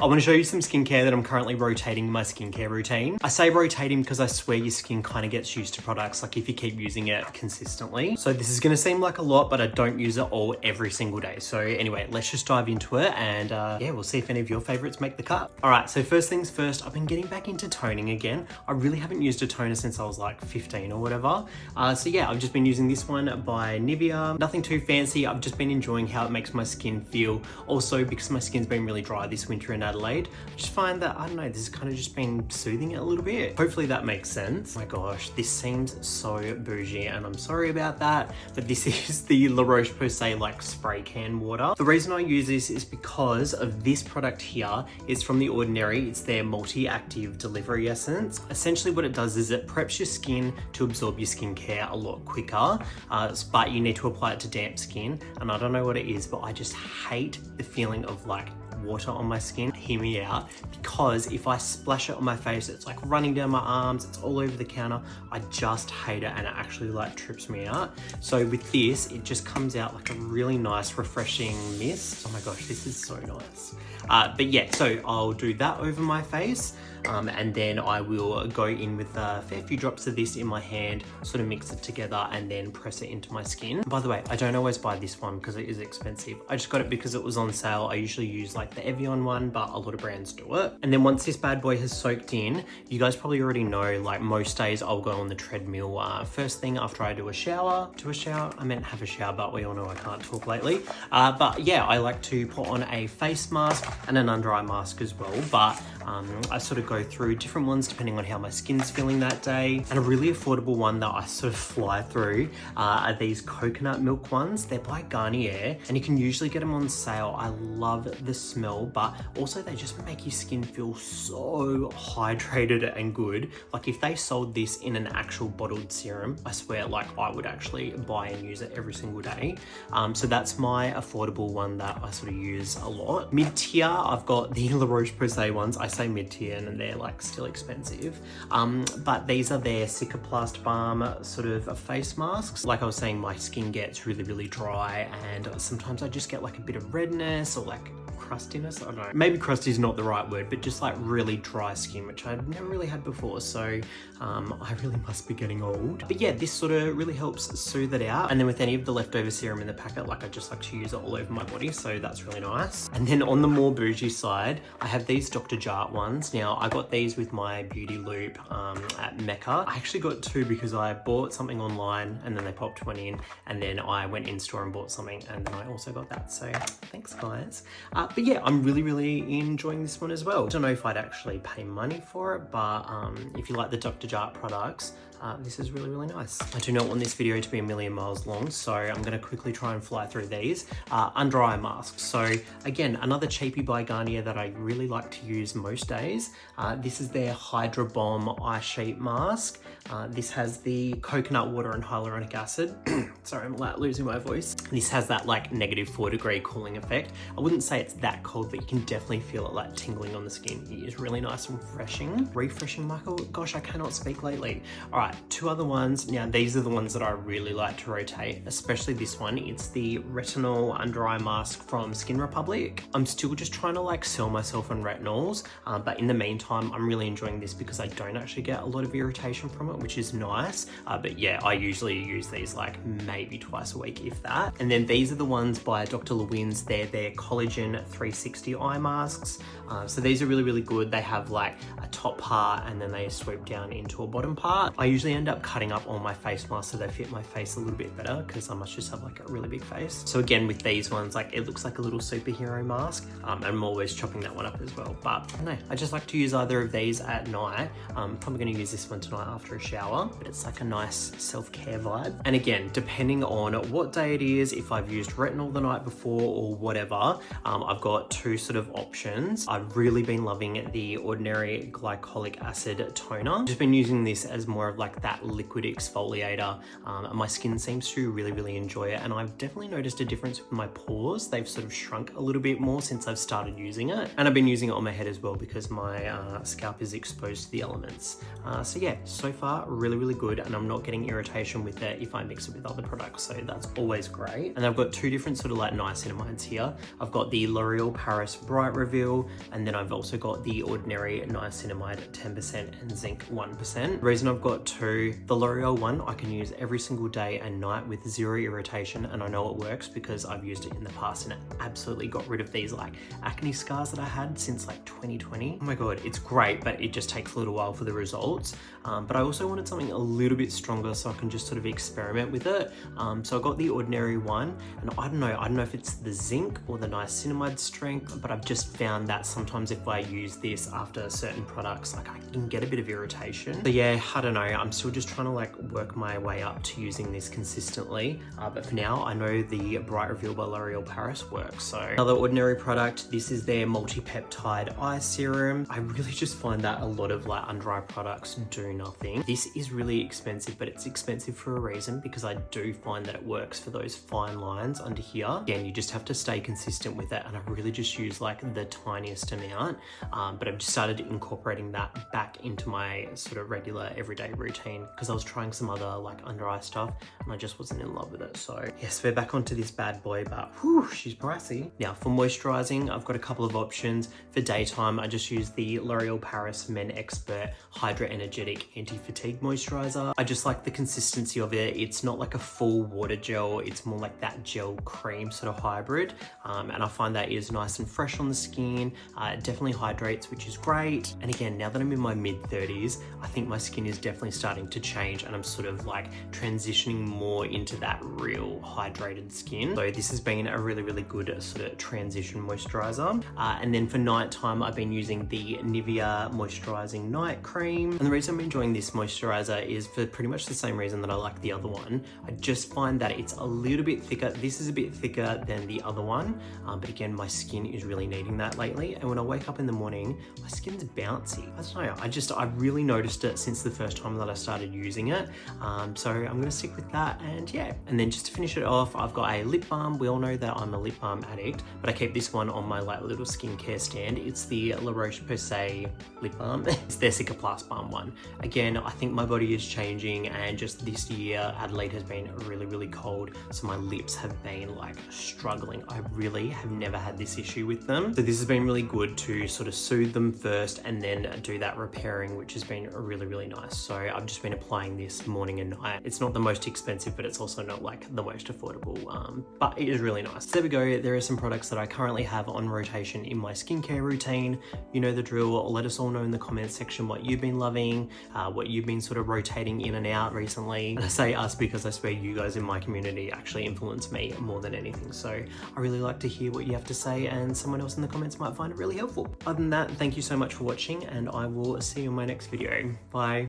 I want to show you some skincare that I'm currently rotating in my skincare routine. I say rotating because I swear your skin kind of gets used to products, like if you keep using it consistently. So this is going to seem like a lot, but I don't use it all every single day. So anyway, let's just dive into it and yeah, we'll see if any of your favorites make the cut. All right, so first things first, I've been getting back into toning again. I really haven't used a toner since I was like 15 or whatever. So yeah, I've just been using this one by Nivea. Nothing too fancy. I've just been enjoying how it makes my skin feel. Also, because my skin's been really dry this winter in Adelaide, I just find that, I don't know, this has kind of just been soothing it a little bit. Hopefully that makes sense. Oh my gosh, this seems so bougie and I'm sorry about that, but this is the La Roche-Posay like spray can water. The reason I use this is because of this product here. It's from The Ordinary. It's their multi-active delivery essence. Essentially what it does is it preps your skin to absorb your skincare a lot quicker, but you need to apply it to damp skin. And I don't know what it is, but I just hate the feeling of like water on my skin. Hear me out, because if I splash it on my face, it's like running down my arms, it's all over the counter. I just hate it and it actually like trips me out. So with this, it just comes out like a really nice refreshing mist. Oh my gosh, this is so nice. But yeah, so I'll do that over my face. And then I will go in with a fair few drops of this in my hand, sort of mix it together and then press it into my skin. By the way, I don't always buy this one because it is expensive. I just got it because it was on sale. I usually use like the Evian one, but a lot of brands do it. And then once this bad boy has soaked in, you guys probably already know, like most days I'll go on the treadmill first thing after I do a shower. I meant have a shower, but we all know I can't talk lately. But yeah, I like to put on a face mask and an under eye mask as well. But I sort of go through different ones depending on how my skin's feeling that day. And a really affordable one that I sort of fly through are these coconut milk ones. They're by Garnier and you can usually get them on sale. I love the smell, but also they just make your skin feel so hydrated and good. Like if they sold this in an actual bottled serum, I swear like I would actually buy and use it every single day. So that's my affordable one that I sort of use a lot. Mid-tier, I've got the La Roche-Posay ones. I say mid-tier and they're like still expensive, but these are their Cicaplast Balm sort of face masks. Like I was saying, my skin gets really dry and sometimes I just get like a bit of redness or like crustiness. I don't know, maybe crusty is not the right word, but just like really dry skin, which I've never really had before. So I really must be getting old. But yeah, this sort of really helps soothe it out. And then with any of the leftover serum in the packet, like I just like to use it all over my body. So that's really nice. And then on the more bougie side, I have these Dr. Jart ones. Now I got these with my Beauty Loop at Mecca. I actually got two because I bought something online and then they popped one in, and then I went in store and bought something and then I also got that. So thanks guys. But yeah, I'm really enjoying this one as well. I don't know if I'd actually pay money for it, but if you like the Dr. Jart products, this is really nice. I do not want this video to be a million miles long, so I'm gonna quickly try and fly through these. Under eye masks. So again, another cheapie by Garnier that I really like to use most days. This is their Hydra Bomb Eye Sheet Mask. This has the coconut water and hyaluronic acid. Sorry, I'm losing my voice. This has that like -4 degree cooling effect. I wouldn't say it's that cold, but you can definitely feel it like tingling on the skin. It is really nice and refreshing, Michael. Gosh, I cannot speak lately. All right, two other ones. Now, these are the ones that I really like to rotate, especially this one. It's the Retinol Under Eye Mask from Skin Republic. I'm still just trying to like sell myself on retinols, but in the meantime, I'm really enjoying this because I don't actually get a lot of irritation from it, which is nice. But yeah, I usually use these like maybe twice a week, if that. And then these are the ones by Dr. Lewin's. They're their Collagen 360 eye masks. So these are really good. They have like a top part and then they swoop down into a bottom part. I usually end up cutting up all my face masks so they fit my face a little bit better because I must just have like a really big face. So again, with these ones, like it looks like a little superhero mask. And I'm always chopping that one up as well. But I don't know, I just like to use either of these at night. I'm probably gonna use this one tonight after a shower, but it's like a nice self-care vibe. And again, depending on what day it is, if I've used retinol the night before or whatever, I've got two sort of options. I've really been loving the Ordinary Glycolic Acid Toner. Just been using this as more of like like that liquid exfoliator. And my skin seems to really enjoy it, and I've definitely noticed a difference with my pores. They've sort of shrunk a little bit more since I've started using it, and I've been using it on my head as well because my scalp is exposed to the elements. So yeah, so far really good, and I'm not getting irritation with it if I mix it with other products, so that's always great. And I've got two different sort of like niacinamides here. I've got the L'Oreal Paris Bright Reveal, and then I've also got the ordinary niacinamide 10% and zinc 1%. The reason I've got two, the L'Oreal one I can use every single day and night with zero irritation, and I know it works because I've used it in the past and it absolutely got rid of these like acne scars that I had since like 2020. Oh my god, it's great, but it just takes a little while for the results. But I also wanted something a little bit stronger so I can just sort of experiment with it. So I got the ordinary one, and I don't know if it's the zinc or the niacinamide strength, but I've just found that sometimes if I use this after certain products, like I can get a bit of irritation. So yeah, I don't know, I'm still just trying to like work my way up to using this consistently. But for now, I know the Bright Reveal by L'Oreal Paris works. So another ordinary product, this is their multi-peptide eye serum. I really just find that a lot of like under eye products do nothing. This is really expensive, but it's expensive for a reason because I do find that it works for those fine lines under here. Again, you just have to stay consistent with it, and I really just use like the tiniest amount. But I've just started incorporating that back into my sort of regular everyday routine because I was trying some other like under eye stuff and I just wasn't in love with it. So yes, we're back onto this bad boy, but whew, she's pricey. Now for moisturizing, I've got a couple of options. For daytime, I just use the L'Oreal Paris Men Expert Hydra Energetic Anti-Fatigue Moisturizer. I just like the consistency of it. It's not like a full water gel, it's more like that gel cream sort of hybrid. And I find that is nice and fresh on the skin. It definitely hydrates, which is great. And again, now that I'm in my mid-30s, I think my skin is definitely starting to change, and I'm sort of like transitioning more into that real hydrated skin. So this has been a really good sort of transition moisturizer. And then for nighttime, I've been using the Nivea Moisturizing Night Cream. And the reason I'm enjoying this moisturizer is for pretty much the same reason that I like the other one. I just find that it's a little bit thicker. This is a bit thicker than the other one. But again, my skin is really needing that lately. And when I wake up in the morning, my skin's bouncy. I don't know, I really noticed it since the first time that I started using it. So I'm gonna stick with that, and yeah. And then just to finish it off, I've got a lip balm. We all know that I'm a lip balm addict, but I keep this one on my like little skincare stand. It's the La Roche-Posay lip balm. It's their Cicaplast Balm one. Again, I think my body is changing, and just this year, Adelaide has been really cold, so my lips have been like struggling. I really have never had this issue with them. So this has been really good to sort of soothe them first and then do that repairing, which has been really nice. So I've just been applying this morning and night. It's not the most expensive, but it's also not like the most affordable, but it is really nice. So there we go. There are some products that I currently have on rotation in my skincare routine. You know the drill. Let us all know in the comments section what you've been loving, what you've been sort of rotating in and out recently. And I say us because I swear you guys in my community actually influence me more than anything. So I really like to hear what you have to say, and someone else in the comments might find it really helpful. Other than that, thank you so much for watching, and I will see you in my next video. Bye.